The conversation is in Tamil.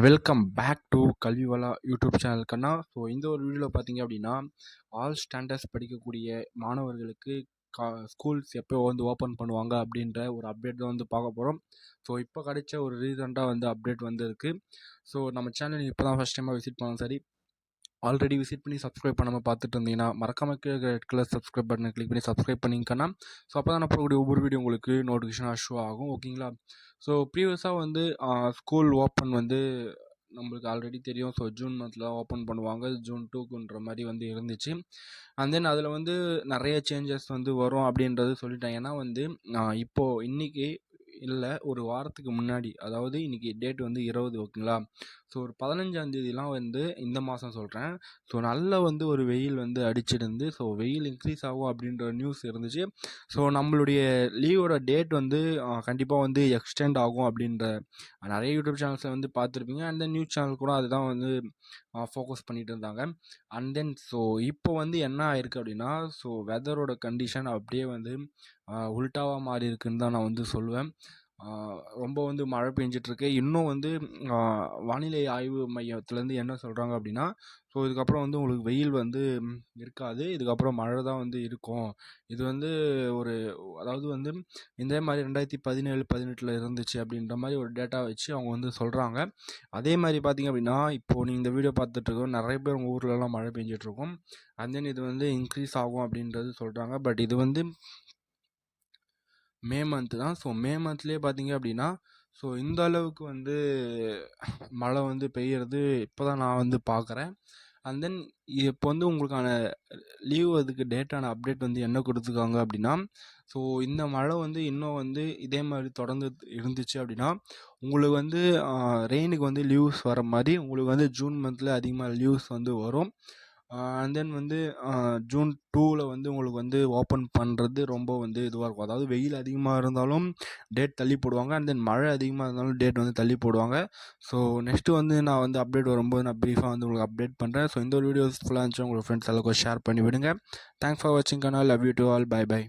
வெல்கம் பேக் டு கல்விவலா யூடியூப் சேனலுக்குன்னா இந்த ஒரு வீடியோவில் பார்த்தீங்க அப்படின்னா ஆல் ஸ்டாண்டர்ட்ஸ் படிக்கக்கூடிய மாணவர்களுக்கு ஸ்கூல்ஸ் எப்போ ஓப்பன் பண்ணுவாங்க அப்படின்ற ஒரு அப்டேட் தான் பார்க்க போகிறோம். இப்போ கிடைச்ச ஒரு ரீசெண்டாக அப்டேட் இருக்குது. நம்ம சேனல் இப்போ தான் ஃபஸ்ட் டைமாக விசிட் பண்ணோம். சரி, ஆல்ரெடி விசிட் பண்ணி சப்ஸ்கிரைப் பண்ணாமல் பார்த்துட்டு இருந்தீங்கன்னா மறக்காமல் ரெட் கலர் சப்ஸ்கிரைப் பட்டனை கிளிக் பண்ணி சப்ஸ்கிரைப் பண்ணிங்கன்னா அப்போ தான் நான் போகக்கூடிய ஒவ்வொரு வீடியோ உங்களுக்கு நோட்டிஃபிகேஷனாக ஷோ ஆகும். ஓகேங்களா? ப்ரீவியஸாக ஸ்கூல் ஓப்பன் நம்மளுக்கு ஆல்ரெடி தெரியும். ஜூன் மந்தில் ஓப்பன் பண்ணுவாங்க. ஜூன் 2க்குன்ற மாதிரி இருந்துச்சு. அண்ட் தென் அதில் நிறைய சேஞ்சஸ் வரும் அப்படின்றது சொல்லிட்டாங்க. ஏன்னா இப்போது இன்றைக்கி இல்லை, ஒரு வாரத்துக்கு முன்னாடி, அதாவது இன்றைக்கி டேட் 20, ஓகேங்களா? ஒரு 15ஆந்தேதிலாம் இந்த மாதம் சொல்கிறேன். நல்ல ஒரு வெயில் அடிச்சிருந்து வெயில் இன்க்ரீஸ் ஆகும் அப்படின்ற நியூஸ் இருந்துச்சு. நம்மளுடைய லீவோட டேட் கண்டிப்பாக எக்ஸ்டெண்ட் ஆகும் அப்படின்ற நிறைய யூடியூப் சேனல்ஸை பார்த்துருப்பீங்க. அண்ட் தென் நியூஸ் சேனல் கூட அதுதான் ஃபோக்கஸ் பண்ணிட்டு இருந்தாங்க. அண்ட் தென் இப்போ என்ன ஆயிருக்கு அப்படின்னா வெதரோட கண்டிஷன் அப்படியே உல்ட்டாவாக மாறி இருக்குன்னு தான் நான் சொல்லுவேன். ரொம்ப மழை பெஞ்சிட்ருக்கு. இன்னும் வானிலை ஆய்வு மையத்துலேருந்து என்ன சொல்கிறாங்க அப்படின்னா இதுக்கப்புறம் உங்களுக்கு வெயில் இருக்காது, இதுக்கப்புறம் மழை தான் இருக்கும். இது ஒரு அதாவது இதே மாதிரி 2017, 18 இருந்துச்சு அப்படின்ற மாதிரி ஒரு டேட்டா வச்சு அவங்க சொல்கிறாங்க. அதே மாதிரி பார்த்திங்க அப்படின்னா இப்போது நீங்கள் இந்த வீடியோ பார்த்துட்ருக்கோம், நிறைய பேர் உங்கள் ஊர்லலாம் மழை பெஞ்சிட்ருக்கோம். அண்ட் தென் இது இன்க்ரீஸ் ஆகும் அப்படின்றது சொல்கிறாங்க. பட் இது மே மந்த்து தான். மே மந்த்லேயே பார்த்தீங்க அப்படின்னா இந்த அளவுக்கு மழை பெய்யறது இப்போ தான் நான் பார்க்குறேன். அண்ட் தென் இப்போ உங்களுக்கான லீவ் அதுக்கு டேட்டான அப்டேட் என்ன கொடுத்துருக்காங்க அப்படின்னா இந்த மழை இன்னும் இதே மாதிரி தொடர்ந்து இருந்துச்சு அப்படின்னா உங்களுக்கு ரெயினுக்கு லீவ்ஸ் வர மாதிரி உங்களுக்கு ஜூன் மந்தில் அதிகமாக லீவ்ஸ் வரும். அண்ட் தென் ஜூன் 2ல் உங்களுக்கு ஓப்பன் பண்ணுறது ரொம்ப இதுவாக இருக்கும். அதாவது வெயில் அதிகமாக இருந்தாலும் டேட் தள்ளி போடுவாங்க. அண்ட் தென் மழை அதிகமாக இருந்தாலும் டேட் தள்ளி போடுவாங்க. நெக்ஸ்ட்டு நான் அப்டேட் வரும்போது நான் ப்ரீஃபாக உங்களுக்கு அப்டேட் பண்ணுறேன். இந்த ஒரு வீடியோஸ் ஃபுல்லாக இருந்துச்சு, உங்களோட ஃப்ரெண்ட்ஸ் எல்லாருக்கும் ஷேர் பண்ணி விடுங்க. தேங்க்ஸ் ஃபார் வாட்சிங் channel. Love you to all. Bye by.